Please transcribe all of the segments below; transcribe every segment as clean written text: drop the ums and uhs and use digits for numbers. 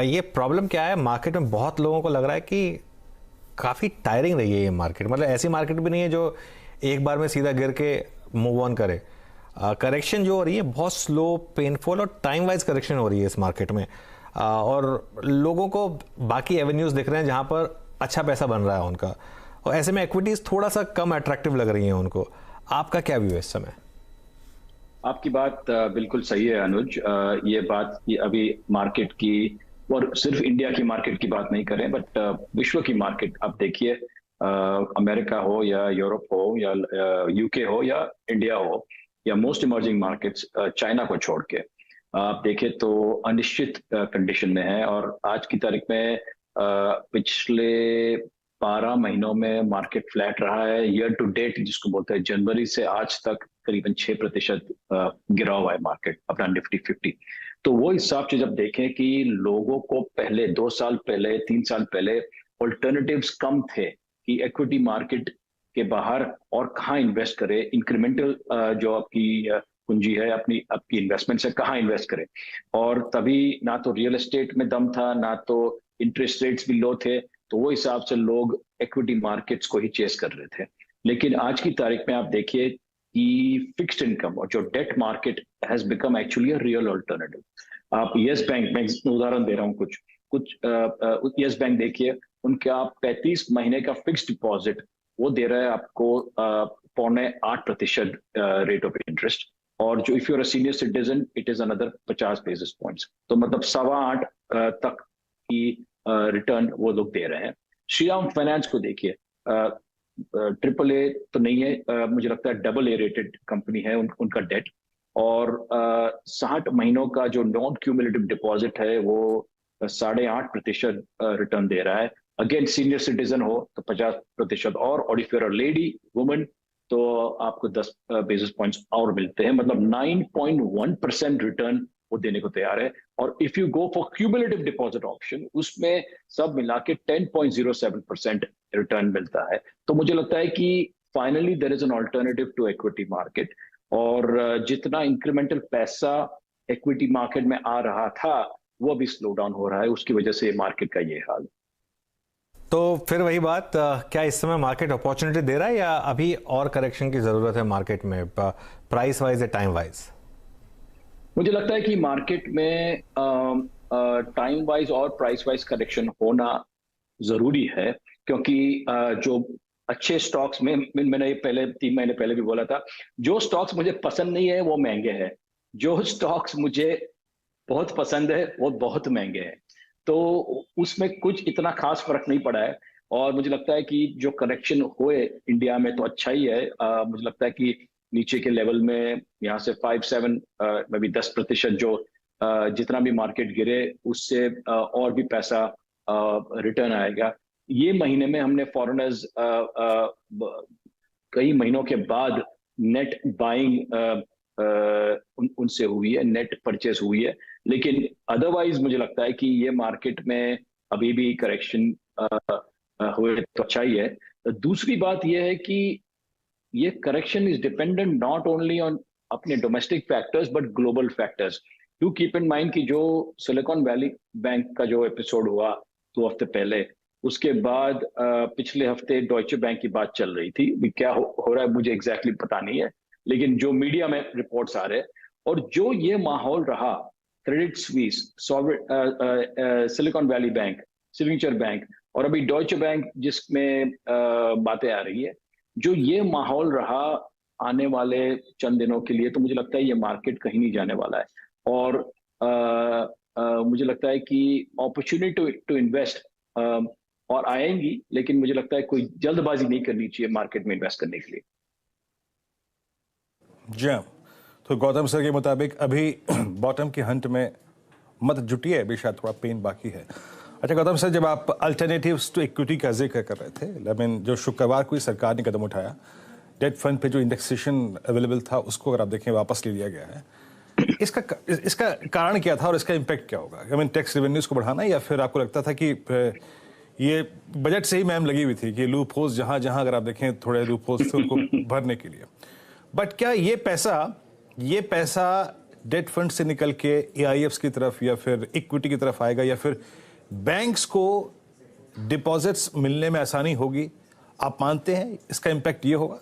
ये प्रॉब्लम क्या है मार्केट में, बहुत लोगों को लग रहा है कि काफ़ी टायरिंग रही है ये मार्केट। मतलब ऐसी मार्केट भी नहीं है जो एक बार में सीधा गिर के मूव ऑन करे। करेक्शन जो हो रही है बहुत स्लो, पेनफुल और टाइम वाइज करेक्शन हो रही है इस मार्केट में। और लोगों को बाकी एवेन्यूज़ दिख रहे हैं जहाँ पर अच्छा पैसा बन रहा है उनका, और ऐसे में एक्विटीज़ थोड़ा सा कम अट्रैक्टिव लग रही हैं उनको। आपका क्या व्यू है इस समय? आपकी बात बिल्कुल सही है अनुज। ये बात कि अभी मार्केट की, और सिर्फ इंडिया की मार्केट की बात नहीं करें, बट विश्व की मार्केट आप देखिए। अमेरिका हो या यूरोप हो या यूके हो या इंडिया हो या मोस्ट इमर्जिंग मार्केट्स चाइना को छोड़ के आप देखें तो अनिश्चित कंडीशन में है। और आज की तारीख में पिछले 12 महीनों में मार्केट फ्लैट रहा है। ईयर टू डेट जिसको बोलते हैं, जनवरी से आज तक करीबन 6% गिरा हुआ है मार्केट अपना निफ्टी 50। तो वो हिसाब से जब देखें कि लोगों को पहले 2 साल पहले 3 साल पहले ऑल्टरनेटिव्स कम थे कि इक्विटी मार्केट के बाहर और कहाँ इन्वेस्ट करे, इंक्रीमेंटल जो आपकी पूंजी है अपनी आपकी इन्वेस्टमेंट से कहाँ इन्वेस्ट करें। और तभी ना तो रियल एस्टेट में दम था, ना तो इंटरेस्ट रेट्स भी लो थे, तो वो हिसाब से लोग इक्विटी मार्केट्स को ही चेस कर रहे थे। लेकिन आज की तारीख में आप देखिए कि फिक्स्ड इनकम और जो debt market has become actually a real alternative. आप यस बैंक, मैं उदाहरण दे रहा हूँ, कुछ कुछ यस बैंक देखिए, उनका 35 महीने का फिक्स्ड डिपॉजिट वो दे रहा है आपको 7.25% रेट ऑफ इंटरेस्ट। और जो if you are a senior citizen it is another 50 basis points, तो मतलब 8.25 तक की रिटर्न वो लोग दे रहे हैं। श्रीराम फाइनेंस को देखिए, ट्रिपल ए तो नहीं है, मुझे लगता है डबल ए रेटेड कंपनी है उनका डेट। और 60 महीनों का जो नॉन क्यूमुलेटिव डिपॉजिट है वो 8.5% रिटर्न दे रहा है। अगेन सीनियर सिटीजन हो तो 50%, और if you're a lady woman तो आपको 10 बेसिस पॉइंट्स और मिलते हैं, मतलब 9.1% रिटर्न वो देने को तैयार है। और if you go for cumulative deposit option, उसमें सब मिला के 10.07% रिटर्न मिलता है। तो मुझे लगता है कि finally there is an alternative to equity market. और जितना इंक्रीमेंटल पैसा इक्विटी मार्केट में आ रहा था वो अभी स्लो डाउन हो रहा है, उसकी वजह से मार्केट का ये हाल। तो फिर वही बात, क्या इस समय मार्केट अपॉर्चुनिटी दे रहा है या अभी और करेक्शन की ज़रूरत है मार्केट में, प्राइस वाइज या टाइम वाइज? मुझे लगता है कि मार्केट में टाइम वाइज और प्राइस वाइज करेक्शन होना जरूरी है, क्योंकि जो अच्छे स्टॉक्स में, मैंने ये पहले 3 महीने पहले भी बोला था, जो स्टॉक्स मुझे पसंद नहीं है वो महंगे हैं, जो स्टॉक्स मुझे बहुत पसंद है वो बहुत महंगे हैं। तो उसमें कुछ इतना खास फर्क नहीं पड़ा है। और मुझे लगता है कि जो करेक्शन हुए इंडिया में तो अच्छा ही है। मुझे लगता है कि नीचे के लेवल में यहाँ से 5-7 में भी 10% जो जितना भी मार्केट गिरे उससे और भी पैसा रिटर्न आएगा। ये महीने में हमने फॉरेनर्स कई महीनों के बाद नेट बाइंग उनसे हुई है, नेट परचेस हुई है। लेकिन अदरवाइज मुझे लगता है कि ये मार्केट में अभी भी करेक्शन हुए तो अच्छा ही है। दूसरी बात यह है कि ये correction is dependent not only on अपने domestic factors but global factors. Do keep in mind कि जो सिलिकॉन वैली बैंक का जो एपिसोड हुआ 2 हफ्ते पहले, उसके बाद पिछले हफ्ते डॉइचे बैंक की बात चल रही थी। क्या हो रहा है मुझे एग्जैक्टली पता नहीं है, लेकिन जो मीडिया में रिपोर्ट्स आ रहे हैं और जो ये माहौल रहा, Credit Suisse, silicon valley bank, signature bank और अभी डॉइचे बैंक जिसमें बातें आ रही है, जो ये माहौल रहा आने वाले चंद दिनों के लिए, तो मुझे लगता है ये मार्केट कहीं नहीं जाने वाला है। और मुझे लगता है कि अपॉर्चुनिटी टू इन्वेस्ट और आएंगी, लेकिन मुझे लगता है कोई जल्दबाजी नहीं करनी चाहिए मार्केट में इन्वेस्ट करने के लिए। जी हाँ, तो गौतम सर के मुताबिक अभी बॉटम की हंट में मत जुटिए, अभी शायद थोड़ा पेन बाकी है। अच्छा गौतम सर, जब आप अल्टरनेटिव्स टू इक्विटी का जिक्र कर रहे थे, लेकिन जो शुक्रवार को सरकार ने कदम उठाया, डेट फंड पे जो इंडेक्सेशन अवेलेबल था उसको अगर आप देखें वापस ले लिया गया है, इसका कारण क्या था और इसका इम्पैक्ट क्या होगा? आई मीन टैक्स रेवेन्यूज को बढ़ाना, या फिर आपको लगता था कि ये बजट से ही मैम लगी हुई थी कि लूप होल्स जहां जहां अगर आप देखें थोड़े लूप होल्स थे उनको भरने के लिए? बट क्या ये पैसा डेट फंड से निकल के एआईएफ्स की तरफ या फिर इक्विटी की तरफ आएगा, या फिर बैंक्स को डिपॉजिट्स मिलने में आसानी होगी? आप मानते हैं इसका इम्पैक्ट ये होगा?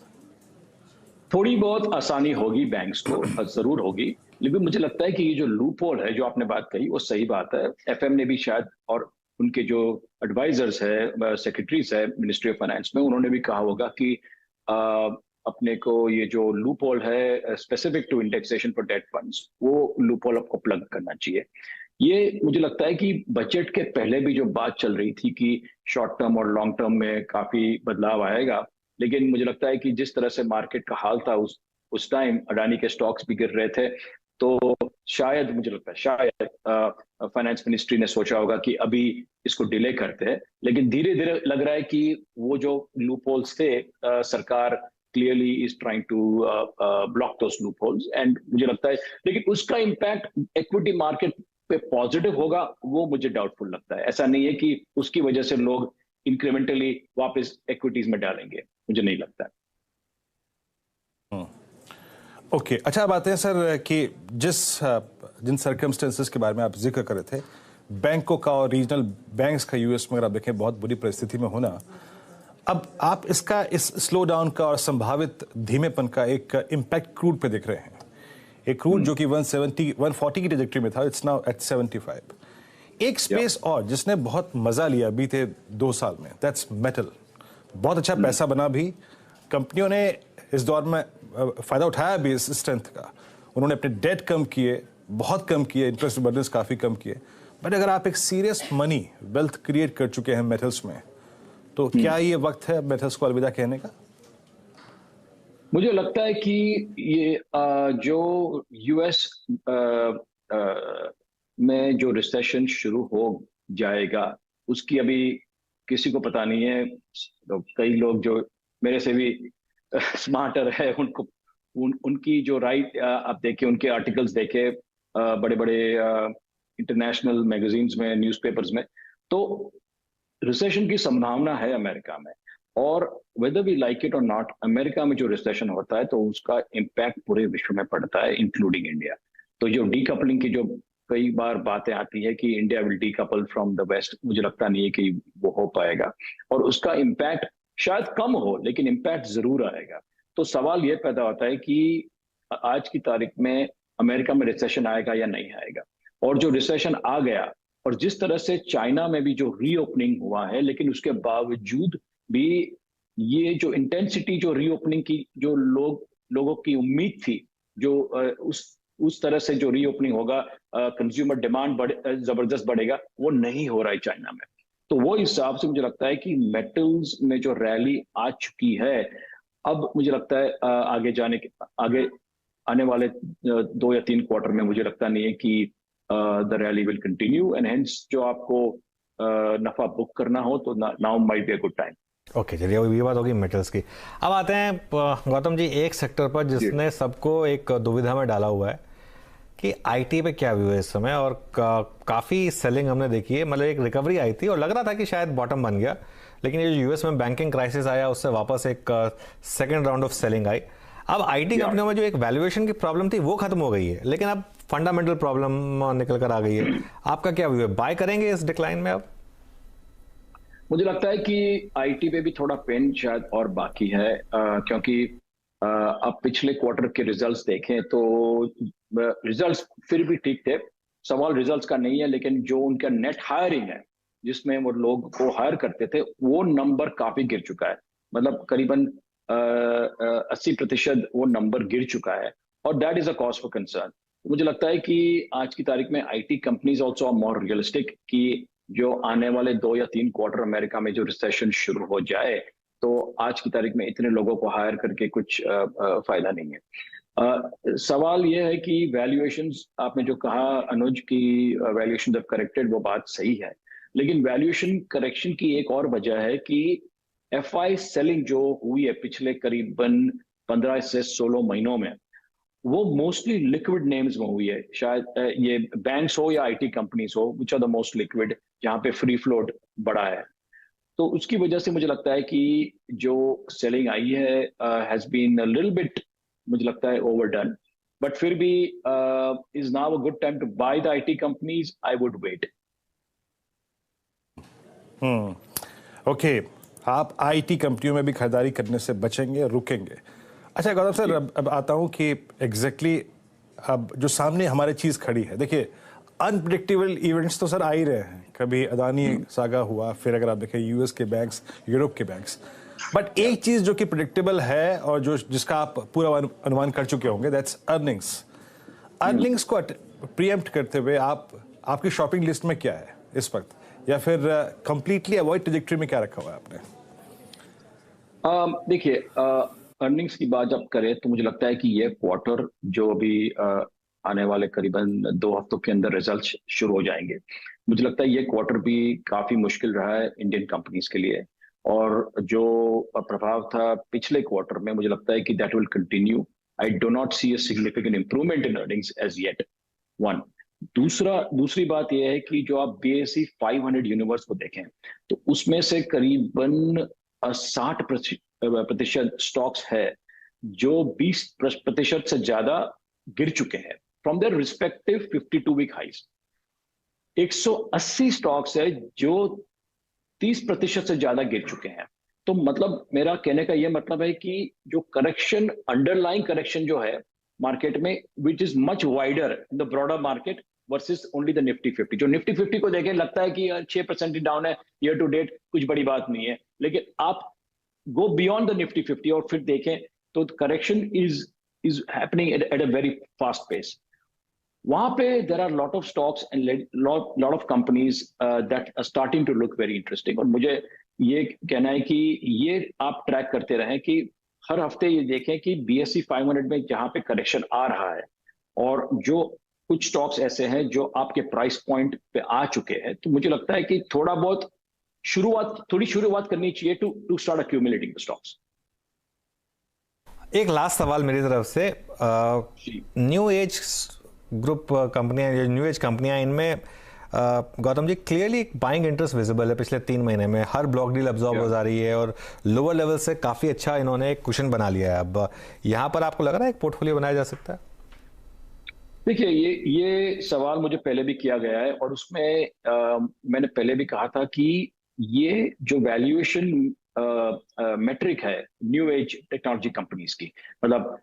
थोड़ी बहुत आसानी होगी बैंक्स को, जरूर होगी, लेकिन मुझे लगता है कि ये जो लूप होल है जो आपने बात कही वो सही बात है। एफएम ने भी शायद, और उनके जो एडवाइजर्स है, सेक्रेटरीज है मिनिस्ट्री ऑफ फाइनेंस में, उन्होंने भी कहा होगा कि अपने को ये जो लूप होल है specific to indexation for debt funds, वो लूप होल आपको प्लग करना चाहिए। ये मुझे लगता है कि बजट के पहले भी जो बात चल रही थी कि शॉर्ट टर्म और लॉन्ग टर्म में काफी बदलाव आएगा, लेकिन मुझे लगता है कि जिस तरह से मार्केट का हाल था उस टाइम अडानी के स्टॉक्स भी गिर रहे थे, तो शायद मुझे लगता है शायद फाइनेंस मिनिस्ट्री ने सोचा होगा कि अभी इसको डिले करते हैं, लेकिन धीरे धीरे लग रहा है कि वो जो लूप होल्स थे, सरकार clearly is trying to block those loopholes, and मुझे लगता है, लेकिन उसका इम्पैक्ट इक्विटी मार्केट पे पॉजिटिव होगा वो मुझे डाउटफुल लगता है। ऐसा नहीं है कि उसकी वजह से लोग इंक्रीमेंटली वापस इक्विटीज में डालेंगे, मुझे नहीं लगता है। ओके, अच्छा बात है सर कि जिन सर्कमस्टेंसेस के बारे में आप जिक्र कर रहे थे, बैंकों का और रीजनल बैंक्स का यूएस में अगर आप देखें बहुत बुरी परिस्थिति में होना, अब आप इसका इस स्लो डाउन का और संभावित धीमेपन का एक इम्पैक्ट क्रूड पे देख रहे हैं। एक क्रूड जो कि 140 की ट्रेजेक्टरी में था, इट्स नाउ एट 75। एक स्पेस और जिसने बहुत मजा लिया बीते 2 साल में, दैट्स मेटल। बहुत अच्छा पैसा बना भी, कंपनियों ने इस दौर में फायदा उठाया भी इस स्ट्रेंथ का। उन्होंने अपने डेट कम किए, बहुत कम किए, इंटरेस्ट बर्डन्स काफी कम किए। बट अगर आप एक सीरियस मनी वेल्थ क्रिएट कर चुके हैं मेटल्स में, तो क्या ये वक्त है मेटल्स को अलविदा कहने का? मुझे लगता है कि ये जो यूएस में जो रिसेशन शुरू हो जाएगा, उसकी अभी किसी को पता नहीं है। तो कई लोग जो मेरे से भी स्मार्टर है, उनकी जो राइट आप देखे, उनके आर्टिकल्स देखे बड़े बड़े इंटरनेशनल मैगजीन्स में, न्यूज़पेपर्स में, तो रिसेशन की संभावना है अमेरिका में। और वेदर वी लाइक इट और नॉट, अमेरिका में जो रिसेशन होता है तो उसका इम्पैक्ट पूरे विश्व में पड़ता है, इंक्लूडिंग इंडिया। तो जो डीकपलिंग की जो कई बार बातें आती है कि India will decouple from the west, मुझे लगता नहीं है कि वो हो पाएगा, और उसका इम्पैक्ट शायद कम हो, लेकिन इम्पैक्ट जरूर आएगा। तो सवाल यह पैदा होता है कि आज की तारीख में अमेरिका में रिसेशन आएगा या नहीं आएगा। और जो रिसेशन आ गया, और जिस तरह से चाइना में भी जो रीओपनिंग हुआ है, लेकिन उसके बावजूद भी ये जो इंटेंसिटी, जो रीओपनिंग की जो लोगों की उम्मीद थी, जो उस तरह से जो रीओपनिंग होगा, कंज्यूमर डिमांड जबरदस्त बढ़ेगा, वो नहीं हो रहा है चाइना में। तो वो हिसाब से मुझे लगता है कि मेटल्स में जो रैली आ चुकी है, अब मुझे लगता है आगे आने वाले 2 या 3 क्वार्टर में मुझे लगता नहीं है कि the rally will continue, and hence जो आपको नफा बुक करना हो तो now might be a good time. Okay, चलिए अब ये बात होगी मेटल्स की। अब आते हैं गौतम जी एक सेक्टर पर जिसने सबको एक दुविधा में डाला हुआ है कि आईटी पे क्या व्यू है इस समय, और काफ़ी सेलिंग हमने देखी है। मतलब एक रिकवरी आई थी और लग रहा था कि शायद बॉटम बन गया, लेकिन ये जो यूएस में बैंकिंग क्राइसिस आया उससे वापस एक सेकेंड राउंड ऑफ सेलिंग आई। अब आईटी कंपनियों में जो एक वैल्यूएशन की प्रॉब्लम थी वो खत्म हो गई है, लेकिन अब फंडामेंटल प्रॉब्लम निकल कर आ गई है। आपका क्या व्यू है, बाय करेंगे इस डिक्लाइन में? अब मुझे लगता है कि आईटी पे भी थोड़ा पेन शायद और बाकी है, क्योंकि अब पिछले क्वार्टर के रिजल्ट्स देखें तो रिजल्ट्स फिर भी ठीक थे। सवाल रिजल्ट्स का नहीं है, लेकिन जो उनका नेट हायरिंग है, जिसमें वो लोग को हायर करते थे, वो नंबर काफी गिर चुका है। मतलब करीबन 80% वो नंबर गिर चुका है, और that is a cause for concern. मुझे लगता है कि आज की तारीख में IT companies also are more realistic कि जो आने वाले 2 या 3 क्वार्टर अमेरिका में जो रिसेशन शुरू हो जाए, तो आज की तारीख में इतने लोगों को हायर करके कुछ फायदा नहीं है। सवाल यह है कि वैल्यूएशंस, आपने जो कहा अनुज की वैल्यूएशन ऑफ करेक्टेड, वो बात सही है, लेकिन वैल्यूएशन करेक्शन की एक और वजह है कि एफआई सेलिंग जो हुई है पिछले करीबन 15 से 16 महीनों में, वो मोस्टली लिक्विड नेम्स में हुई है। शायद ये बैंक्स हो या आईटी कंपनीज हो, which are the most liquid, जहां पे फ्री फ्लोट बड़ा है। तो उसकी वजह से मुझे लगता है कि जो सेलिंग आई है has been a little bit, मुझे लगता है ओवरडन। बट फिर भी is now a good time to buy the IT companies? I would wait. Okay, आप आईटी कंपनियों में भी खरीदारी करने से बचेंगे, रुकेंगे। अच्छा गौतम सर, अब आता हूं कि एग्जैक्टली अब जो सामने हमारे चीज खड़ी है, देखिए अनप्रिडिक्टेबल इवेंट्स तो सर आ ही रहे हैं। कभी अदानी सागा हुआ, फिर अगर आप देखें यूएस के बैंक्स, यूरोप के बैंक्स। बट एक चीज जो कि प्रिडिक्टेबल है और जो जिसका आप पूरा अनुमान कर चुके होंगे, दैट्स अर्निंग्स। अर्निंग्स को प्रीएम्प्ट करते हुए आपकी शॉपिंग लिस्ट में क्या है इस वक्त, या फिर कंप्लीटली अवॉइड ट्रैजेक्टरी में क्या रखा हुआ है आपने? देखिए, अर्निंग्स की बात जब करें तो मुझे लगता है कि ये क्वार्टर जो अभी आने वाले करीबन 2 हफ्तों के अंदर रिजल्ट शुरू हो जाएंगे, मुझे लगता है ये क्वार्टर भी काफी मुश्किल रहा है इंडियन कंपनीज के लिए। और जो प्रभाव था पिछले क्वार्टर में, मुझे लगता है कि that will continue. I do not see a significant improvement in earnings as yet, one. दूसरी बात यह है कि जो आप BSE 500 यूनिवर्स को देखें तो उसमें से करीबन 60% स्टॉक्स है जो 20% से ज्यादा गिर चुके हैं from their respective 52 week highs. 180 stocks है जो 30% से ज्यादा गिर चुके हैं। तो मतलब मेरा कहने का यह मतलब है कि जो करेक्शन, अंडरलाइंग करेक्शन जो है मार्केट में, which is much wider in the broader market versus only the Nifty 50। जो निफ्टी 50 को देखें लगता है कि 6% ही डाउन है ईयर टू डेट, कुछ बड़ी बात नहीं है। लेकिन आप गो बियॉन्ड द निफ्टी 50 और फिर देखें तो correction is happening at a very fast pace. वहां पे there are lot of stocks and lot of companies that are starting to look very interesting. और मुझे ये कहना है कि ये आप ट्रैक करते रहें कि हर हफ्ते ये देखें कि BSE 500 में जहां पे करेक्शन आ रहा है और जो कुछ स्टॉक्स ऐसे हैं जो आपके प्राइस पॉइंट पे आ चुके हैं, तो मुझे लगता है कि थोड़ी शुरुआत करनी चाहिए to start accumulating the stocks. एक लास्ट सवाल मेरी तरफ से, न्यू एज ग्रुप कंपनियां, न्यू एज कंपनियां, इनमें गौतम जी क्लियरली एक बाइंग इंटरेस्ट विजिबल है पिछले 3 महीने में। हर ब्लॉक डील अब्जॉर्ब हो जा रही है और लोअर लेवल से काफी अच्छा इन्होंने एक कुशन बना लिया है। अब यहां पर आपको लग रहा है एक पोर्टफोलियो बनाया जा सकता है? देखिए, ये सवाल मुझे पहले भी किया गया है और उसमें मैंने पहले भी कहा था कि ये जो वैल्यूएशन मेट्रिक है न्यू एज टेक्नोलॉजी कंपनीज की, मतलब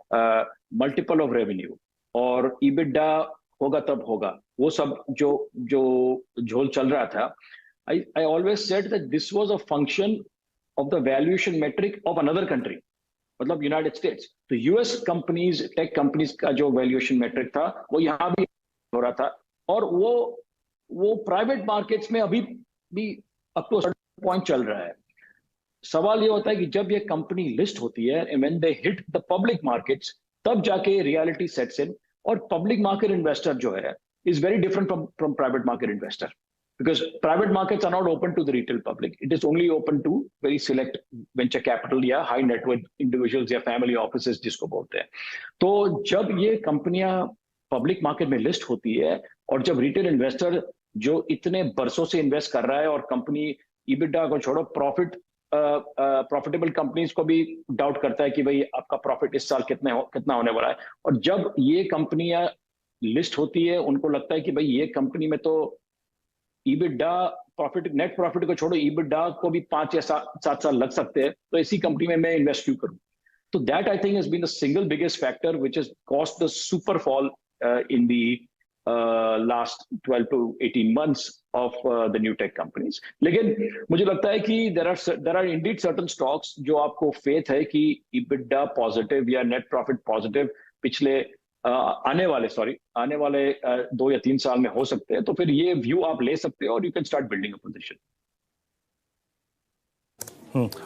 मल्टीपल ऑफ रेवेन्यू और EBITDA होगा तब होगा, वो सब जो जो झोल चल रहा था, I always said that this was a function of the valuation metric of another country, मतलब यूनाइटेड स्टेट्स। तो यूएस कंपनीज, टेक कंपनीज का जो वैल्यूएशन मेट्रिक था वो यहां भी हो रहा था। और वो प्राइवेट मार्केट्स में अभी भी अप टू पॉइंट चल रहा है। सवाल ये होता है कि जब ये कंपनी लिस्ट होती है, when they hit the public markets, तब जाके रियलिटी सेट्स इन। और पब्लिक मार्केट इन्वेस्टर जो है is very different from private market investor, because private markets are not open to the retail public. It is only open to very select venture capital या high net worth individuals या family offices जिसको बोलते हैं। तो जब ये कंपनियां public market में लिस्ट होती है और जब रिटेल इन्वेस्टर जो इतने बरसों से इन्वेस्ट कर रहा है और कंपनी EBITDA को छोड़ो, प्रॉफिटेबल कंपनीज को भी डाउट करता है कि भाई आपका प्रॉफिट इस साल कितना होने वाला है, और जब ये कंपनियां लिस्ट होती है उनको लगता है कि भाई ये कंपनी में तो EBITDA, प्रॉफिट, नेट प्रॉफिट को छोड़ो, EBITDA को भी 5 या 7 साल लग सकते हैं, तो ऐसी कंपनी में मैं इन्वेस्ट क्यों करूं? तो that I think has been the single biggest factor which has cost the super fall in the last 12 to 18 months of the new tech companies. लेकिन मुझे लगता है कि there are indeed certain stocks जो आपको फेथ है कि EBITDA positive या नेट प्रॉफिट पॉजिटिव पिछले आने वाले 2 या 3 साल में हो सकते हैं। तो फिर ये व्यू आप ले सकते हो और you can start building a position.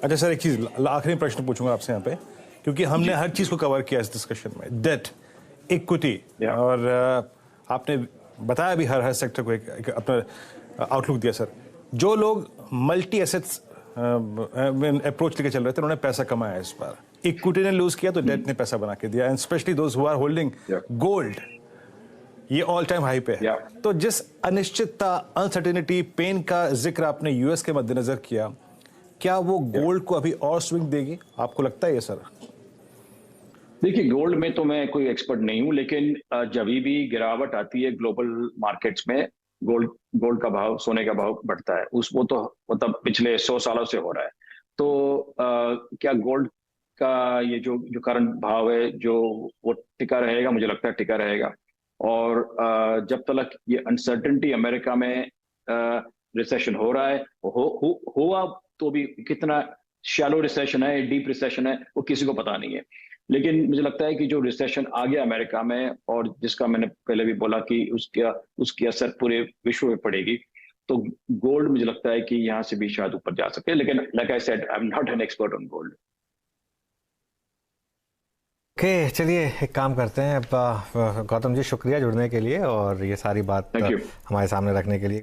अच्छा सर, एक चीज आखिरी प्रश्न पूछूंगा आपसे यहाँ पे, क्योंकि हमने हर चीज को कवर किया इस डिस्कशन में, डेट, इक्विटी, और आपने बताया भी हर सेक्टर को एक अपना आउटलुक दिया। सर, जो लोग मल्टी एसेट्स अप्रोच लेके चल रहे थे उन्होंने पैसा कमाया इस बार। इक्विटी ने लूज किया तो डेट ने पैसा बना के दिया, and specially those who are holding gold, ये ऑल टाइम हाई पे है। तो जिस अनिश्चितता, अनसर्टेनिटी, पेन का जिक्र आपने यूएस के मद्देनजर किया, क्या वो गोल्ड को अभी और स्विंग देगी, आपको लगता है ये सर? देखिए, गोल्ड में तो मैं कोई एक्सपर्ट नहीं हूं, लेकिन जब भी गिरावट आती है ग्लोबल मार्केट्स में, गोल्ड गोल्ड का भाव, सोने का भाव बढ़ता है। उस वो तो मतलब पिछले 100 सालों से हो रहा है। तो क्या गोल्ड का ये जो जो करंट भाव है, जो वो टिका रहेगा? मुझे लगता है टिका रहेगा। और जब तक ये अनसर्टेनिटी अमेरिका में रिसेशन हो रहा है, हुआ तो भी कितना शैलो रिसेशन है, डीप रिसेशन है, वो किसी को पता नहीं है। लेकिन मुझे लगता है कि जो रिसेशन आ गया अमेरिका में, और जिसका मैंने पहले भी बोला कि उसकी असर पूरे विश्व में पड़ेगी, तो गोल्ड मुझे लगता है कि यहाँ से भी शायद ऊपर जा सके। लेकिन like I said, I am not an expert on gold. Okay, चलिए एक काम करते हैं अब। गौतम जी, शुक्रिया जुड़ने के लिए और ये सारी बात थैंक यू। हमारे सामने रखने के लिए।